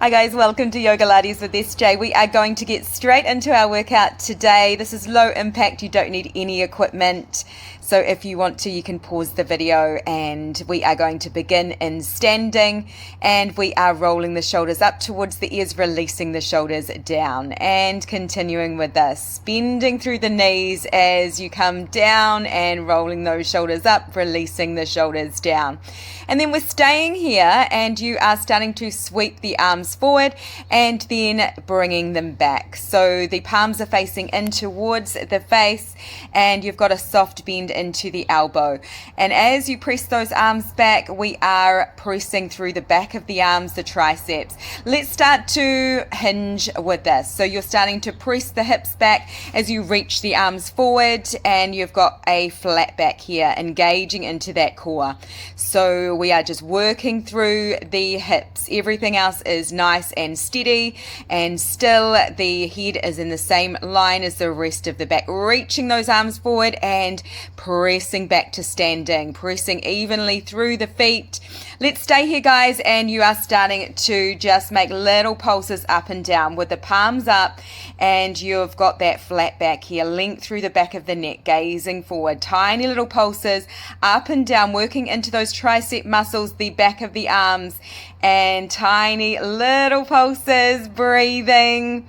Hi guys, welcome to Yogalates with SJ. We are going to get straight into our workout today. This is low impact, you don't need any equipment. So if you want to, you can pause the video, and we are going to begin in standing, and we are rolling the shoulders up towards the ears, releasing the shoulders down, and continuing with this, bending through the knees as you come down and rolling those shoulders up, releasing the shoulders down. And then we're staying here, and you are starting to sweep the arms forward and then bringing them back. So the palms are facing in towards the face, and you've got a soft bend into the elbow. And as you press those arms back, we are pressing through the back of the arms, the triceps. Let's start to hinge with this. So you're starting to press the hips back as you reach the arms forward, and you've got a flat back here, engaging into that core. So we are just working through the hips. Everything else is nice and steady and still. The head is in the same line as the rest of the back, reaching those arms forward and pressing back to standing, pressing evenly through the feet. Let's stay here, guys, and you are starting to just make little pulses up and down with the palms up, and you've got that flat back here, length through the back of the neck, gazing forward. Tiny little pulses up and down, working into those tricep muscles, the back of the arms, and tiny little pulses, breathing.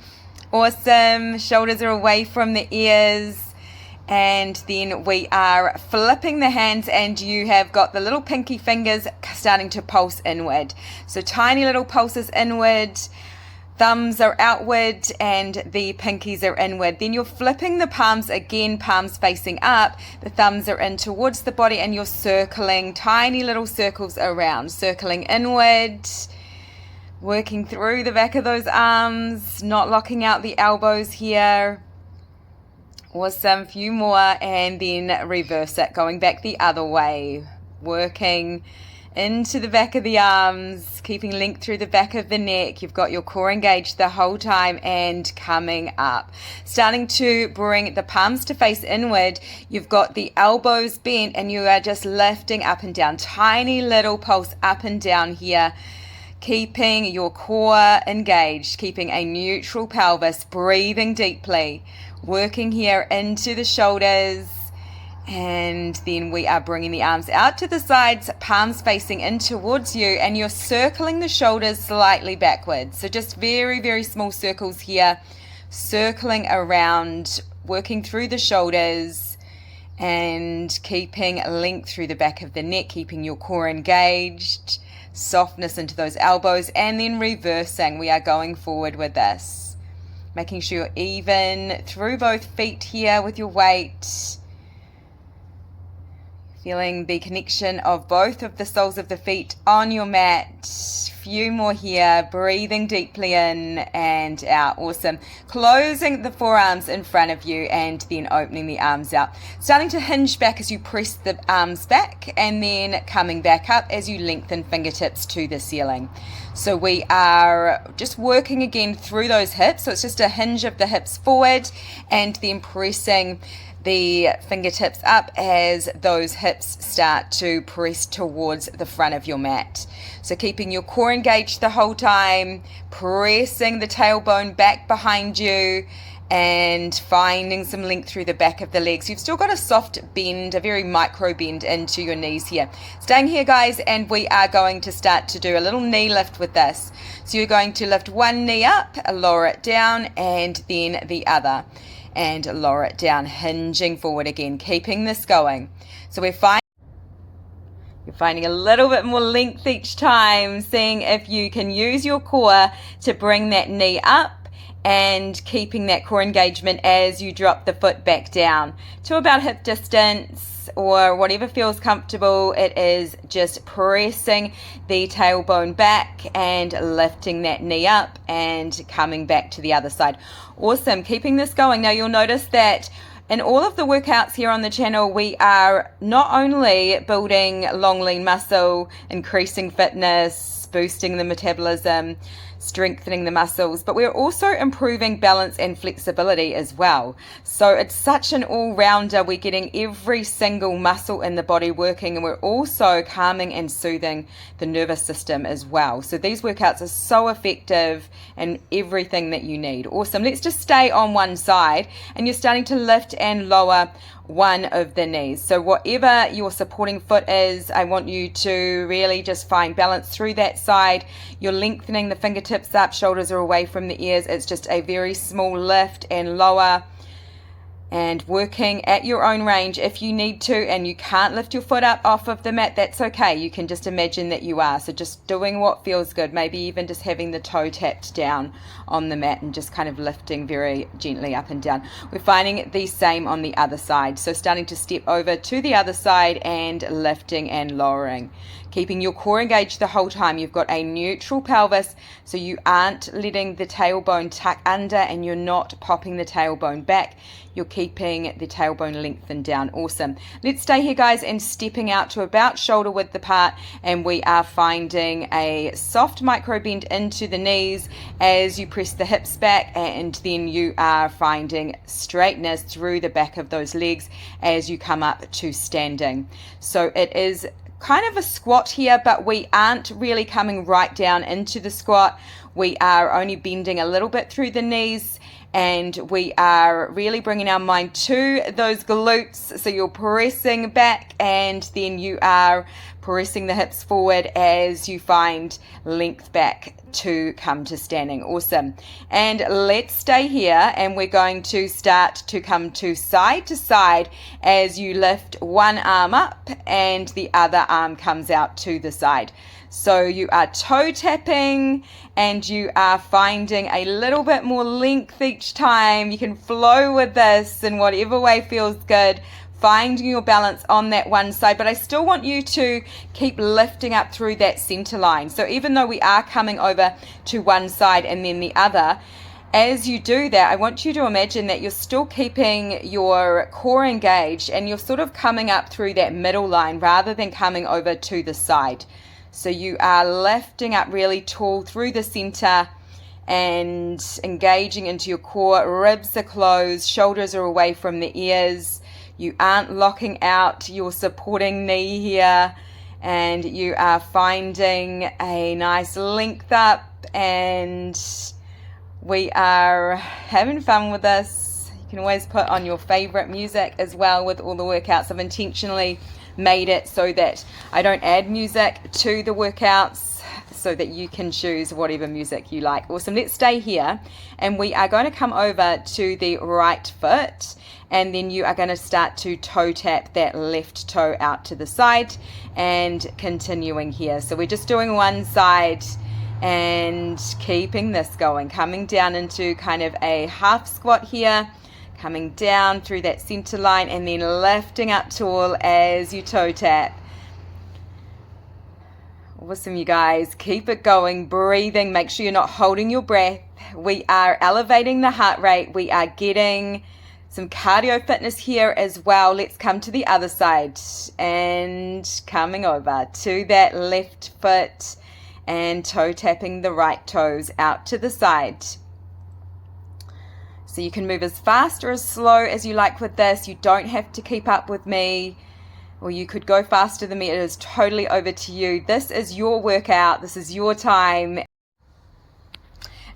Awesome. Shoulders are away from the ears. And then we are flipping the hands, and you have got the little pinky fingers starting to pulse inward. So tiny little pulses inward, thumbs are outward, and the pinkies are inward. Then you're flipping the palms again, palms facing up, the thumbs are in towards the body, and you're circling tiny little circles around, circling inward, working through the back of those arms, not locking out the elbows here. Awesome, few more, and then reverse it, going back the other way, working into the back of the arms, keeping length through the back of the neck. You've got your core engaged the whole time, and coming up, starting to bring the palms to face inward. You've got the elbows bent, and you are just lifting up and down, tiny little pulse up and down here, keeping your core engaged, keeping a neutral pelvis, breathing deeply, working here into the shoulders. And then we are bringing the arms out to the sides, palms facing in towards you, and you're circling the shoulders slightly backwards. So just very, very small circles here, circling around, working through the shoulders, and keeping length through the back of the neck, keeping your core engaged, softness into those elbows, and then reversing. We are going forward with this, making sure you're even through both feet here with your weight, feeling the connection of both of the soles of the feet on your mat. Few more here, breathing deeply in and out. Awesome. Closing the forearms in front of you, and then opening the arms out, starting to hinge back as you press the arms back, and then coming back up as you lengthen fingertips to the ceiling. So we are just working again through those hips. So it's just a hinge of the hips forward, and then pressing the fingertips up as those hips start to press towards the front of your mat. So keeping your core engaged the whole time, pressing the tailbone back behind you, and finding some length through the back of the legs. You've still got a soft bend, a very micro bend into your knees here. Staying here, guys, and we are going to start to do a little knee lift with this. So you're going to lift one knee up, lower it down, and then the other, and lower it down, hinging forward again, keeping this going. So you're finding a little bit more length each time, seeing if you can use your core to bring that knee up, and keeping that core engagement as you drop the foot back down to about hip distance or whatever feels comfortable. It is just pressing the tailbone back and lifting that knee up and coming back to the other side. Awesome, keeping this going. Now you'll notice that in all of the workouts here on the channel, we are not only building long lean muscle, increasing fitness, boosting the metabolism, strengthening the muscles, but we're also improving balance and flexibility as well. So it's such an all-rounder. We're getting every single muscle in the body working, and we're also calming and soothing the nervous system as well. So these workouts are so effective and everything that you need. Awesome. Let's just stay on one side, and you're starting to lift and lower one of the knees. So whatever your supporting foot is, I want you to really just find balance through that side. You're lengthening the fingertips up, shoulders are away from the ears. It's just a very small lift and lower, and working at your own range. If you need to and you can't lift your foot up off of the mat, that's okay. You can just imagine that you are. So just doing what feels good, maybe even just having the toe tapped down on the mat and just kind of lifting very gently up and down. We're finding it the same on the other side. So starting to step over to the other side and lifting and lowering. Keeping your core engaged the whole time. You've got a neutral pelvis, so you aren't letting the tailbone tuck under and you're not popping the tailbone back. You're keeping the tailbone lengthened down. Awesome. Let's stay here, guys, and stepping out to about shoulder width apart, and we are finding a soft micro bend into the knees as you press the hips back, and then you are finding straightness through the back of those legs as you come up to standing. So it is kind of a squat here, but we aren't really coming right down into the squat. We are only bending a little bit through the knees, and we are really bringing our mind to those glutes. So you're pressing back, and then you are pressing the hips forward as you find length back to come to standing. Awesome. And let's stay here, and we're going to start to come to side as you lift one arm up and the other arm comes out to the side. So you are toe tapping and you are finding a little bit more length each time. You can flow with this in whatever way feels good, finding your balance on that one side, but I still want you to keep lifting up through that center line. So even though we are coming over to one side and then the other, as you do that, I want you to imagine that you're still keeping your core engaged and you're sort of coming up through that middle line rather than coming over to the side. So you are lifting up really tall through the center and engaging into your core. Ribs are closed, shoulders are away from the ears. You aren't locking out your supporting knee here, and you are finding a nice length up, and we are having fun with this. You can always put on your favorite music as well with all the workouts. I've intentionally made it so that I don't add music to the workouts, so that you can choose whatever music you like. Awesome. Let's stay here, and we are going to come over to the right foot, and then you are going to start to toe tap that left toe out to the side and continuing here. So we're just doing one side and keeping this going, coming down into kind of a half squat here, coming down through that center line and then lifting up tall as you toe tap. Awesome, you guys. Keep it going, breathing. Make sure you're not holding your breath. We are elevating the heart rate. We are getting some cardio fitness here as well. Let's come to the other side and coming over to that left foot and toe tapping the right toes out to the side. So you can move as fast or as slow as you like with this. You don't have to keep up with me, or you could go faster than me. It is totally over to you. This is your workout. This is your time.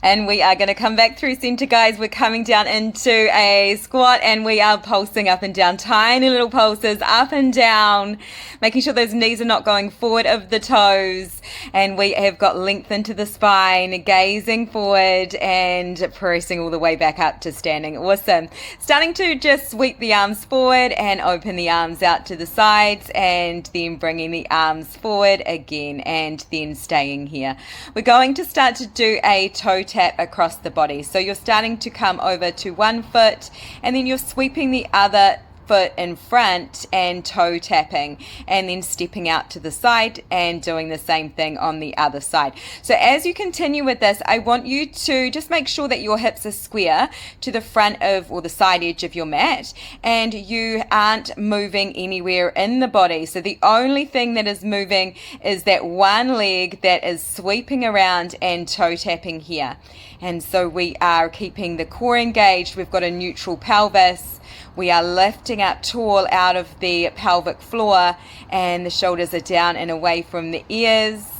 And we are going to come back through center, guys. We're coming down into a squat and we are pulsing up and down. Tiny little pulses up and down, making sure those knees are not going forward of the toes. And we have got length into the spine, gazing forward and pressing all the way back up to standing. Awesome. Starting to just sweep the arms forward and open the arms out to the sides, and then bringing the arms forward again and then staying here. We're going to start to do a toe tap across the body. So you're starting to come over to one foot and then you're sweeping the other foot in front and toe tapping, and then stepping out to the side and doing the same thing on the other side. So as you continue with this, I want you to just make sure that your hips are square to the front of or the side edge of your mat, and you aren't moving anywhere in the body. So the only thing that is moving is that one leg that is sweeping around and toe tapping here. And so we are keeping the core engaged. We've got a neutral pelvis. We are lifting up tall out of the pelvic floor, and the shoulders are down and away from the ears.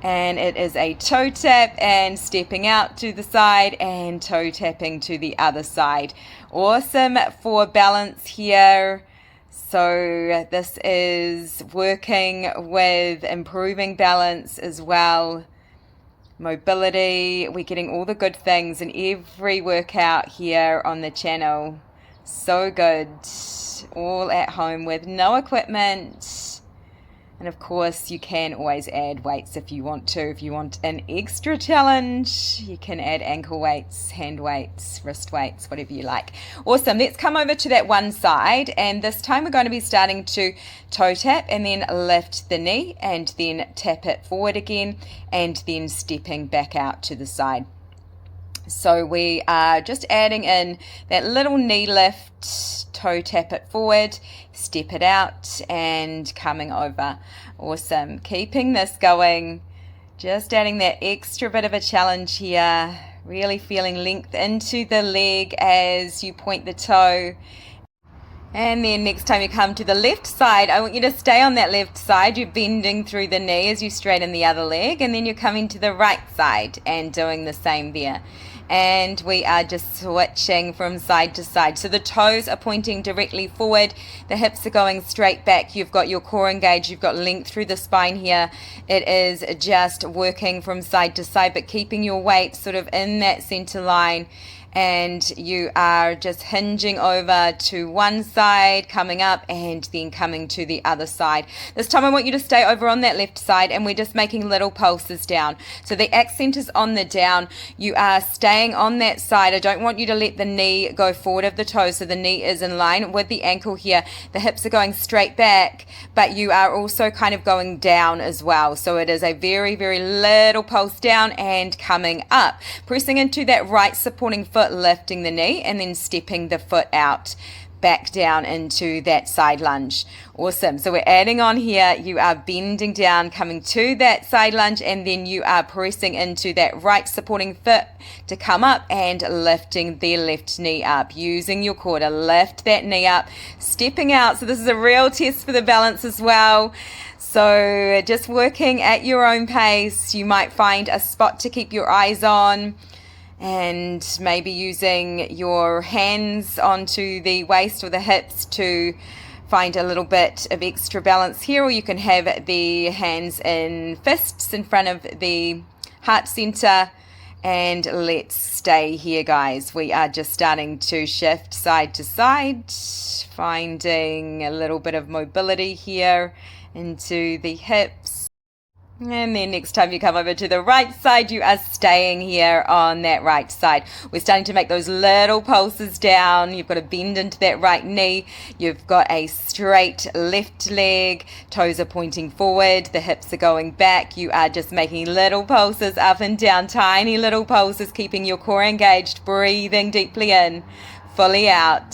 And it is a toe tap and stepping out to the side and toe tapping to the other side. Awesome for balance here. So this is working with improving balance as well. Mobility, we're getting all the good things in every workout here on the channel. So good. All at home with no equipment. And of course, you can always add weights if you want to. If you want an extra challenge, you can add ankle weights, hand weights, wrist weights, whatever you like. Awesome. Let's come over to that one side. And this time we're going to be starting to toe tap and then lift the knee and then tap it forward again and then stepping back out to the side. So we are just adding in that little knee lift, toe tap it forward, step it out and coming over. Awesome. Keeping this going, just adding that extra bit of a challenge here, really feeling length into the leg as you point the toe. And then next time you come to the left side, I want you to stay on that left side. You're bending through the knee as you straighten the other leg, and then you're coming to the right side and doing the same there. And we are just switching from side to side. So the toes are pointing directly forward. The hips are going straight back. You've got your core engaged. You've got length through the spine here. It is just working from side to side, but keeping your weight sort of in that center line. And you are just hinging over to one side, coming up, and then coming to the other side. This time I want you to stay over on that left side, and we're just making little pulses down. So the accent is on the down. You are staying on that side. I don't want you to let the knee go forward of the toe, so the knee is in line with the ankle here. The hips are going straight back, but you are also kind of going down as well. So it is a very, very little pulse down and coming up. Pressing into that right supporting foot, lifting the knee and then stepping the foot out back down into that side lunge. Awesome. So we're adding on here. You are bending down, coming to that side lunge, and then you are pressing into that right supporting foot to come up and lifting the left knee up, using your core to lift that knee up, stepping out. So this is a real test for the balance as well. So just working at your own pace. You might find a spot to keep your eyes on, and maybe using your hands onto the waist or the hips to find a little bit of extra balance here, or you can have the hands in fists in front of the heart center. And let's stay here, guys. We are just starting to shift side to side, finding a little bit of mobility here into the hips. And then next time you come over to the right side, you are staying here on that right side. We're starting to make those little pulses down. You've got to bend into that right knee. You've got a straight left leg. Toes are pointing forward. The hips are going back. You are just making little pulses up and down, tiny little pulses, keeping your core engaged, breathing deeply in, fully out.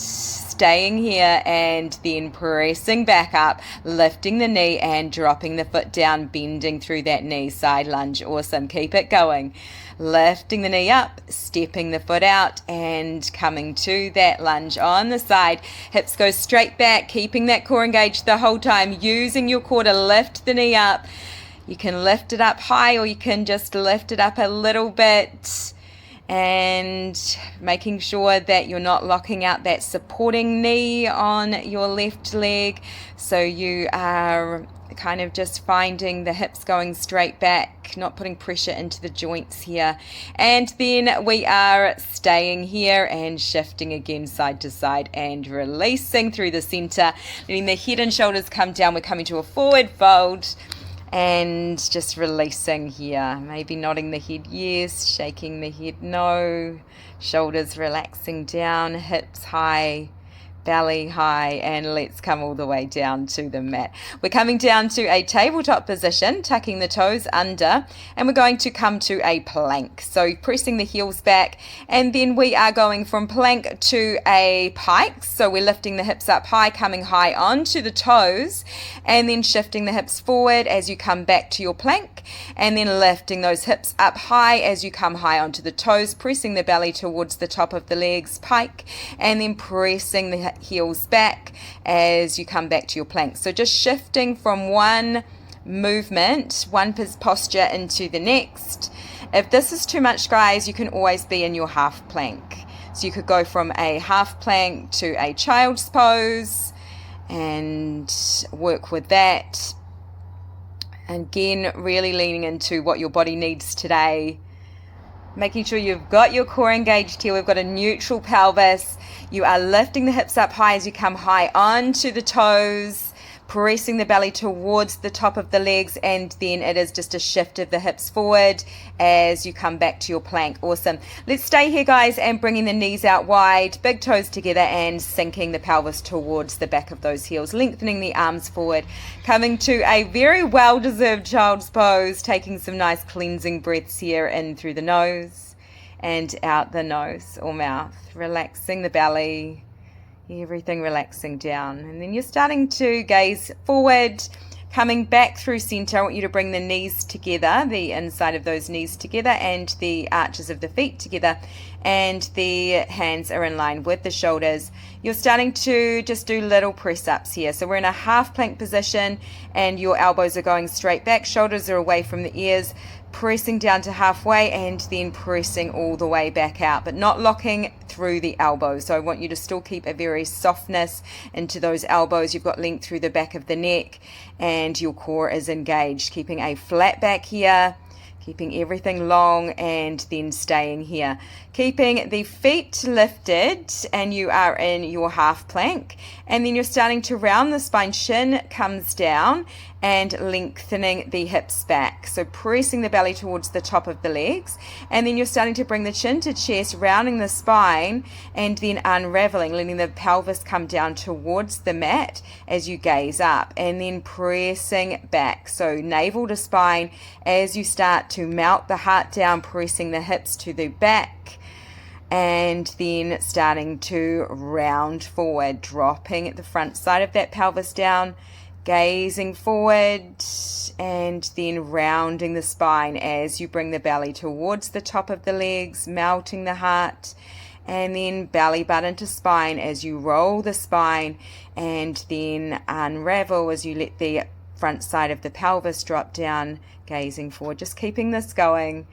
Staying here and then pressing back up, lifting the knee and dropping the foot down, bending through that knee, side lunge. Awesome. Keep it going. Lifting the knee up, stepping the foot out and coming to that lunge on the side. Hips go straight back, keeping that core engaged the whole time, using your core to lift the knee up. You can lift it up high, or you can just lift it up a little bit, and making sure that you're not locking out that supporting knee on your left leg. So you are kind of just finding the hips going straight back, not putting pressure into the joints here. And then we are staying here and shifting again side to side and releasing through the center, letting the head and shoulders come down. We're coming to a forward fold and just releasing here, maybe nodding the head yes, shaking the head no, shoulders relaxing down, hips high, belly high, and let's come all the way down to the mat. We're coming down to a tabletop position, tucking the toes under, and we're going to come to a plank. So pressing the heels back, and then we are going from plank to a pike. So we're lifting the hips up high, coming high onto the toes, and then shifting the hips forward as you come back to your plank, and then lifting those hips up high as you come high onto the toes, pressing the belly towards the top of the legs, pike, and then pressing the heels back as you come back to your plank. So just shifting from one movement, one posture into the next. If this is too much, guys, you can always be in your half plank. So you could go from a half plank to a child's pose and work with that. Again, really leaning into what your body needs today. Making sure you've got your core engaged here. We've got a neutral pelvis. You are lifting the hips up high as you come high onto the toes, pressing the belly towards the top of the legs, and then it is just a shift of the hips forward as you come back to your plank. Awesome. Let's stay here, guys, and bringing the knees out wide, big toes together, and sinking the pelvis towards the back of those heels, lengthening the arms forward, coming to a very well-deserved child's pose, taking some nice cleansing breaths here in through the nose and out the nose or mouth, relaxing the belly, everything relaxing down. And then you're starting to gaze forward, coming back through center. I want you to bring the knees together, the inside of those knees together, and the arches of the feet together, and the hands are in line with the shoulders. You're starting to just do little press ups here. So we're in a half plank position, and your elbows are going straight back, shoulders are away from the ears, pressing down to halfway, and then pressing all the way back out, but not locking through the elbows. So I want you to still keep a very softness into those elbows. You've got length through the back of the neck, and your core is engaged, keeping a flat back here, keeping everything long, and then staying here. Keeping the feet lifted, and you are in your half plank, and then you're starting to round the spine, shin comes down, and lengthening the hips back. So pressing the belly towards the top of the legs, and then you're starting to bring the chin to chest, rounding the spine, and then unraveling, letting the pelvis come down towards the mat as you gaze up, and then pressing back. So navel to spine as you start to melt the heart down, pressing the hips to the back, and then starting to round forward, dropping the front side of that pelvis down, gazing forward, and then rounding the spine as you bring the belly towards the top of the legs, melting the heart, and then belly button to spine as you roll the spine, and then unravel as you let the front side of the pelvis drop down, gazing forward. Just keeping this going.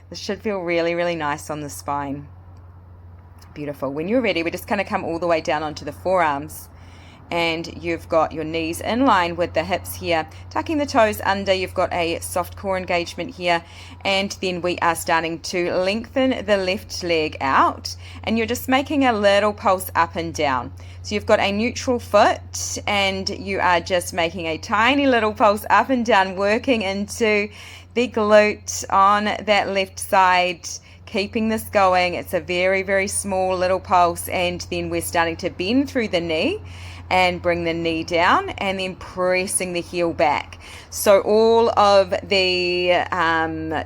This should feel really, really nice on the spine. Beautiful. When you're ready, we're just going to come all the way down onto the forearms, and you've got your knees in line with the hips here, tucking the toes under. You've got a soft core engagement here, and then we are starting to lengthen the left leg out, and you're just making a little pulse up and down. So you've got a neutral foot, and you are just making a tiny little pulse up and down, working into the glute on that left side, keeping this going. It's a very, very small little pulse, and then we're starting to bend through the knee and bring the knee down, and then pressing the heel back. So all of the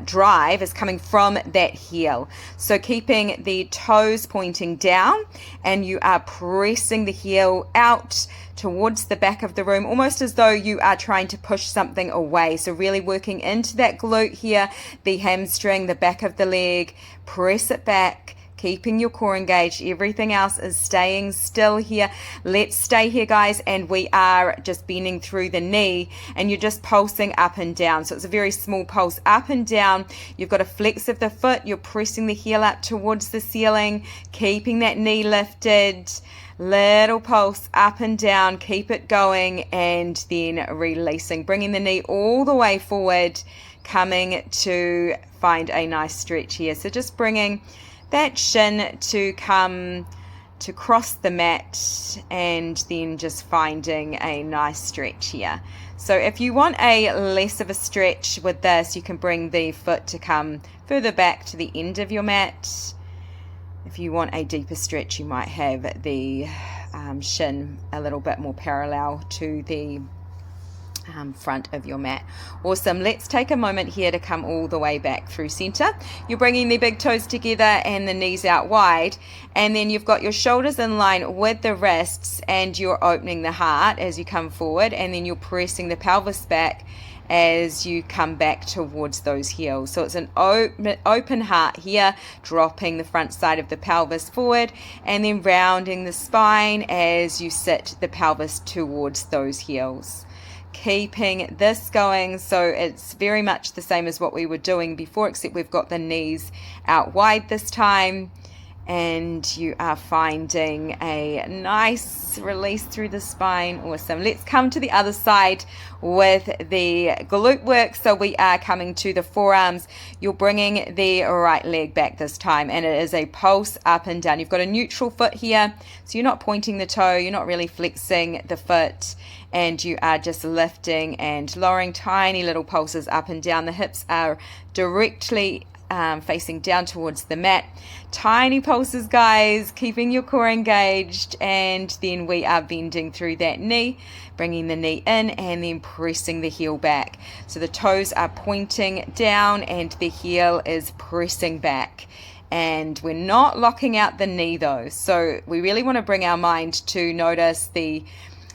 drive is coming from that heel. So keeping the toes pointing down, and you are pressing the heel out towards the back of the room, almost as though you are trying to push something away. So really working into that glute here, the hamstring, the back of the leg, press it back, keeping your core engaged. Everything else is staying still here. Let's stay here, guys, and we are just bending through the knee, and you're just pulsing up and down. So it's a very small pulse up and down. You've got a flex of the foot. You're pressing the heel up towards the ceiling, keeping that knee lifted. Little pulse up and down. Keep it going, and then releasing, bringing the knee all the way forward, coming to find a nice stretch here. So just bringing that shin to come to cross the mat, and then just finding a nice stretch here. So if you want a less of a stretch with this, you can bring the foot to come further back to the end of your mat. If you want a deeper stretch, you might have the shin a little bit more parallel to the front of your mat. Awesome. Let's take a moment here to come all the way back through center. You're bringing the big toes together and the knees out wide, and then you've got your shoulders in line with the wrists, and you're opening the heart as you come forward, and then you're pressing the pelvis back as you come back towards those heels. So it's an open heart here, dropping the front side of the pelvis forward, and then rounding the spine as you sit the pelvis towards those heels. Keeping this going, so it's very much the same as what we were doing before, except we've got the knees out wide this time, and you are finding a nice release through the spine. Awesome. Let's come to the other side with the glute work. So we are coming to the forearms. You're bringing the right leg back this time, and it is a pulse up and down. You've got a neutral foot here, so you're not pointing the toe, you're not really flexing the foot, and you are just lifting and lowering tiny little pulses up and down. The hips are directly facing down towards the mat. Tiny pulses, guys, keeping your core engaged, and then we are bending through that knee, bringing the knee in and then pressing the heel back. So the toes are pointing down and the heel is pressing back. And we're not locking out the knee though. So we really want to bring our mind to notice the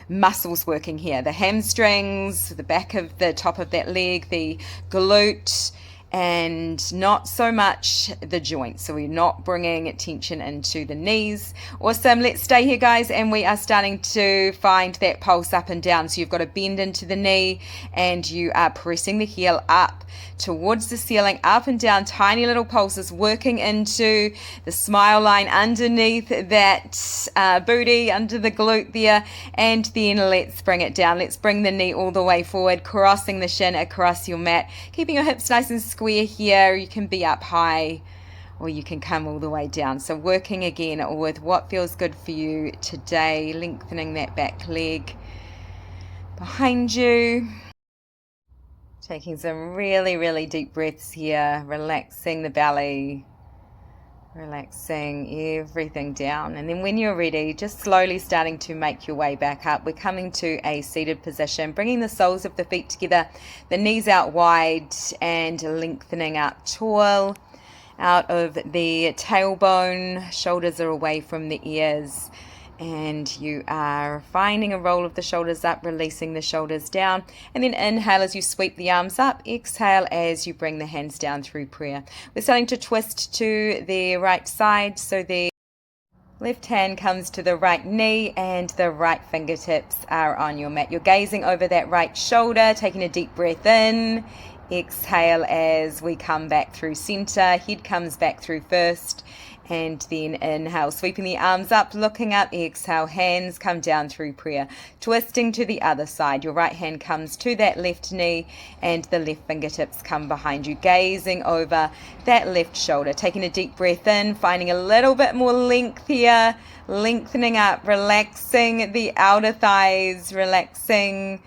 muscles working here, the hamstrings, the back of the top of that leg, the glute, and not so much the joints. So we're not bringing tension into the knees. Awesome. Let's stay here, guys, and we are starting to find that pulse up and down. So you've got to bend into the knee, and you are pressing the heel up towards the ceiling, up and down, tiny little pulses working into the smile line underneath that booty, under the glute there. And then let's bring it down. Let's bring the knee all the way forward, crossing the shin across your mat, keeping your hips nice and square here. You can be up high or you can come all the way down. So working again with what feels good for you today, lengthening that back leg behind you. Taking some really, really deep breaths here, relaxing the belly, relaxing everything down. And then when you're ready, just slowly starting to make your way back up. We're coming to a seated position, bringing the soles of the feet together, the knees out wide, and lengthening up tall out of the tailbone. Shoulders are away from the ears. And you are finding a roll of the shoulders up, releasing the shoulders down. And then inhale as you sweep the arms up. Exhale as you bring the hands down through prayer. We're starting to twist to the right side. So the left hand comes to the right knee and the right fingertips are on your mat. You're gazing over that right shoulder, taking a deep breath in. Exhale as we come back through center. Head comes back through first. And then inhale, sweeping the arms up, looking up. Exhale, hands come down through prayer. Twisting to the other side. Your right hand comes to that left knee and the left fingertips come behind you. Gazing over that left shoulder. Taking a deep breath in, finding a little bit more length here. Lengthening up, relaxing the outer thighs, relaxing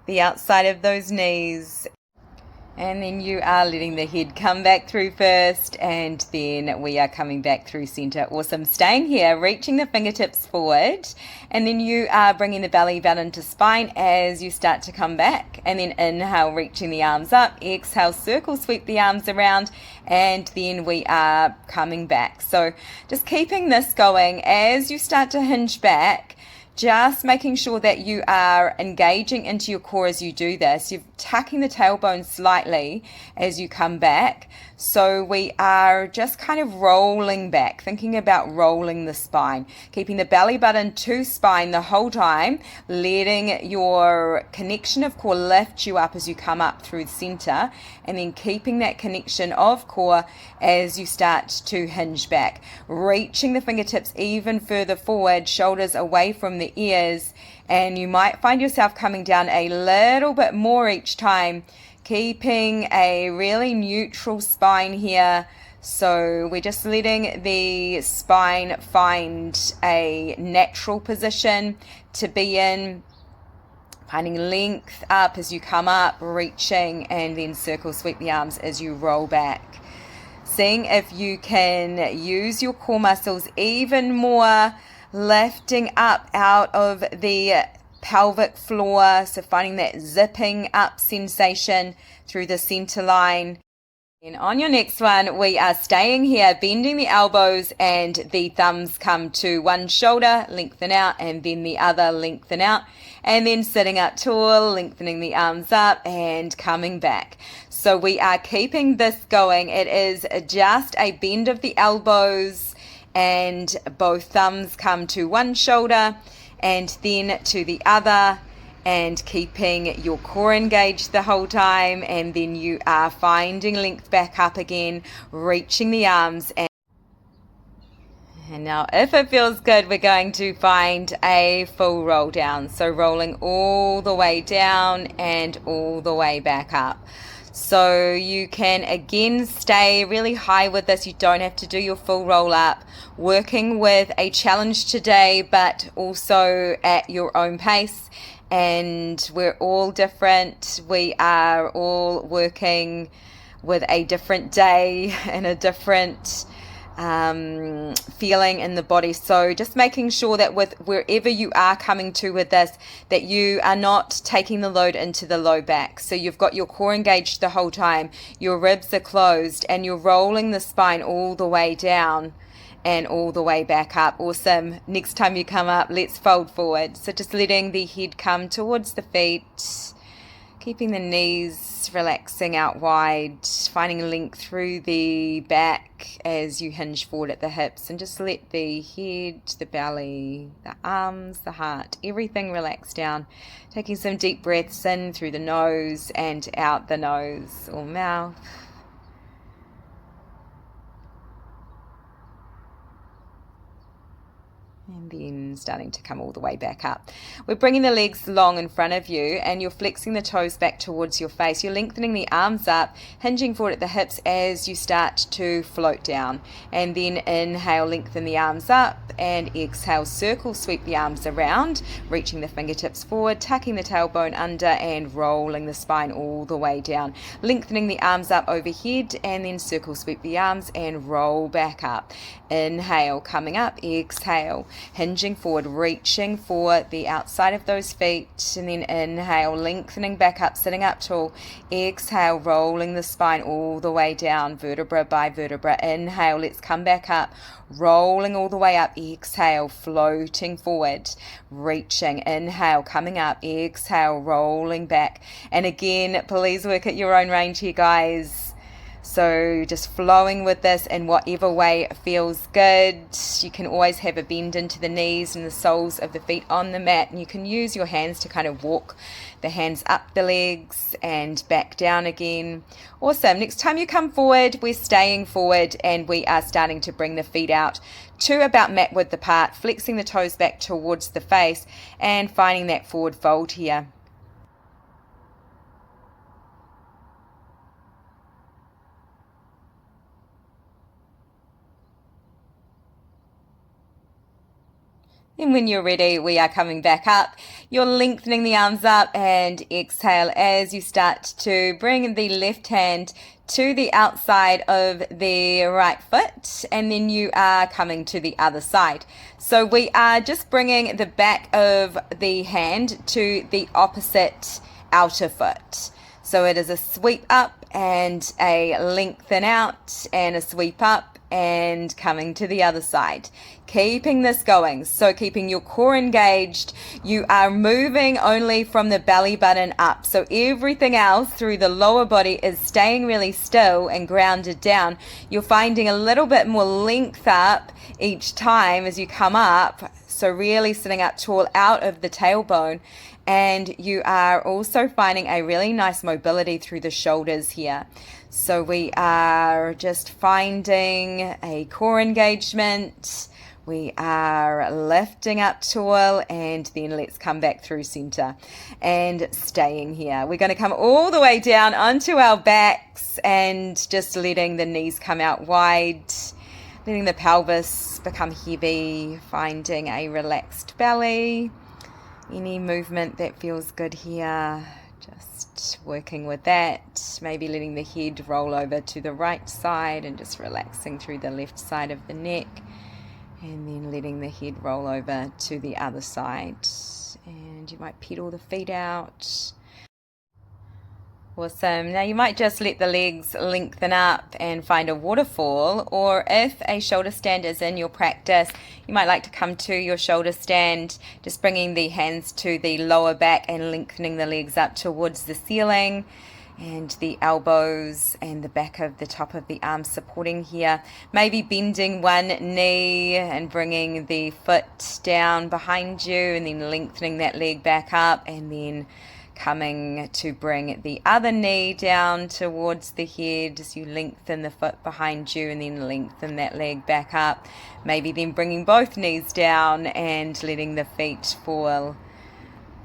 the outside of those knees. And then you are letting the head come back through first, and then we are coming back through center. Awesome. Staying here, reaching the fingertips forward, and then you are bringing the belly down into spine as you start to come back. And then inhale, reaching the arms up. Exhale, circle, sweep the arms around, and then we are coming back. So just keeping this going as you start to hinge back. Just making sure that you are engaging into your core as you do this. You're tucking the tailbone slightly as you come back. So we are just kind of rolling back, thinking about rolling the spine, keeping the belly button to spine the whole time, letting your connection of core lift you up as you come up through the center, and then keeping that connection of core as you start to hinge back, reaching the fingertips even further forward, shoulders away from the ears, and you might find yourself coming down a little bit more each time, keeping a really neutral spine here. So we're just letting the spine find a natural position to be in, finding length up as you come up, reaching, and then circle sweep the arms as you roll back. Seeing if you can use your core muscles even more lifting up out of the pelvic floor, so finding that zipping up sensation through the center line. And on your next one, we are staying here, bending the elbows and the thumbs come to one shoulder, lengthen out, and then the other, lengthen out, and then sitting up tall, lengthening the arms up and coming back. So we are keeping this going. It is just a bend of the elbows and both thumbs come to one shoulder and then to the other, and keeping your core engaged the whole time, and then you are finding length back up again, reaching the arms. And now if it feels good, we're going to find a full roll down. So rolling all the way down and all the way back up. So you can again stay really high with this. You don't have to do your full roll up. Working with a challenge today, but also at your own pace. And we're all different. We are all working with a different day and a different feeling in the body. So just making sure that with wherever you are coming to with this, that you are not taking the load into the low back. So you've got your core engaged the whole time, your ribs are closed, and you're rolling the spine all the way down and all the way back up. Awesome. Next time you come up, let's fold forward. So just letting the head come towards the feet, keeping the knees relaxing out wide, finding length through the back as you hinge forward at the hips, and just let the head, the belly, the arms, the heart, everything relax down. Taking some deep breaths in through the nose and out the nose or mouth. And then starting to come all the way back up. We're bringing the legs long in front of you, and you're flexing the toes back towards your face. You're lengthening the arms up, hinging forward at the hips as you start to float down. And then inhale, lengthen the arms up, and exhale, circle, sweep the arms around, reaching the fingertips forward, tucking the tailbone under, and rolling the spine all the way down. Lengthening the arms up overhead, and then circle, sweep the arms, and roll back up. Inhale, coming up, exhale, hinging forward, reaching for the outside of those feet, and then inhale, lengthening back up, sitting up tall. Exhale, rolling the spine all the way down, vertebra by vertebra. Inhale, let's come back up, rolling all the way up. Exhale, floating forward, reaching. Inhale, coming up. Exhale, rolling back. And again, please work at your own range here, guys. So just flowing with this in whatever way feels good. You can always have a bend into the knees and the soles of the feet on the mat, and you can use your hands to kind of walk the hands up the legs and back down again. Awesome. Next time you come forward, we're staying forward, and we are starting to bring the feet out to about mat width apart, flexing the toes back towards the face and finding that forward fold here. And when you're ready, we are coming back up. You're lengthening the arms up, and exhale as you start to bring the left hand to the outside of the right foot, and then you are coming to the other side. So we are just bringing the back of the hand to the opposite outer foot. So it is a sweep up and a lengthen out and a sweep up and coming to the other side. Keeping this going, so keeping your core engaged. You are moving only from the belly button up, so everything else through the lower body is staying really still and grounded down. You're finding a little bit more length up each time as you come up, so really sitting up tall out of the tailbone. And you are also finding a really nice mobility through the shoulders here. So we are just finding a core engagement. We are lifting up tall, and then let's come back through center and staying here. We're going to come all the way down onto our backs and just letting the knees come out wide, letting the pelvis become heavy, finding a relaxed belly. Any movement that feels good here, just working with that. Maybe letting the head roll over to the right side and just relaxing through the left side of the neck. And then letting the head roll over to the other side. And you might pedal the feet out. Awesome. Now you might just let the legs lengthen up and find a waterfall, or if a shoulder stand is in your practice, you might like to come to your shoulder stand, just bringing the hands to the lower back and lengthening the legs up towards the ceiling, and the elbows and the back of the top of the arms supporting here. Maybe bending one knee and bringing the foot down behind you, and then lengthening that leg back up, and then coming to bring the other knee down towards the head as you lengthen the foot behind you, and then lengthen that leg back up. Maybe then bringing both knees down and letting the feet fall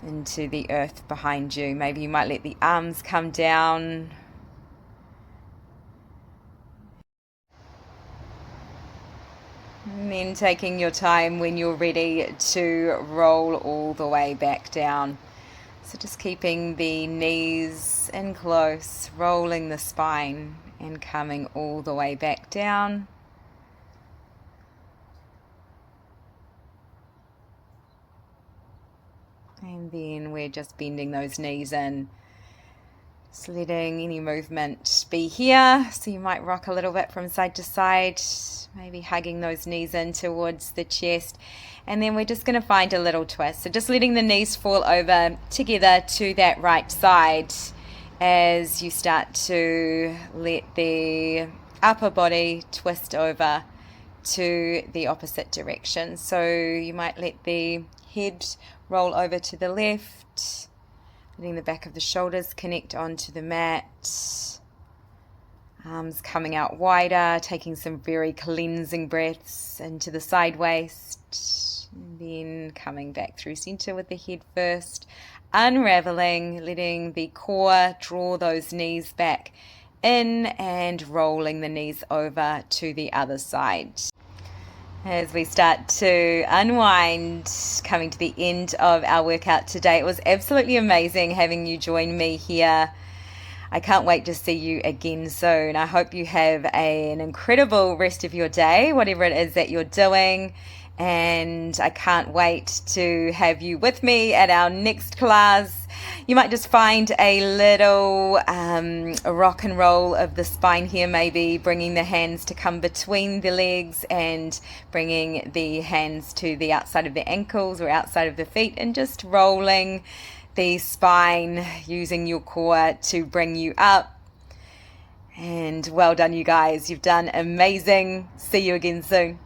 into the earth behind you. Maybe you might let the arms come down. And then taking your time when you're ready to roll all the way back down. So just keeping the knees in close, rolling the spine and coming all the way back down. And then we're just bending those knees in, just letting any movement be here. So you might rock a little bit from side to side, maybe hugging those knees in towards the chest. And then we're just going to find a little twist. So just letting the knees fall over together to that right side as you start to let the upper body twist over to the opposite direction. So you might let the head roll over to the left, letting the back of the shoulders connect onto the mat. Arms coming out wider, taking some very cleansing breaths into the side waist. And then coming back through center with the head first, unraveling, letting the core draw those knees back in and rolling the knees over to the other side. As we start to unwind, coming to the end of our workout today, it was absolutely amazing having you join me here. I can't wait to see you again soon. I hope you have an incredible rest of your day, whatever it is that you're doing. And I can't wait to have you with me at our next class. You might just find a little rock and roll of the spine here, maybe bringing the hands to come between the legs and bringing the hands to the outside of the ankles or outside of the feet, and just rolling the spine using your core to bring you up. And well done, you guys. You've done amazing. See you again soon.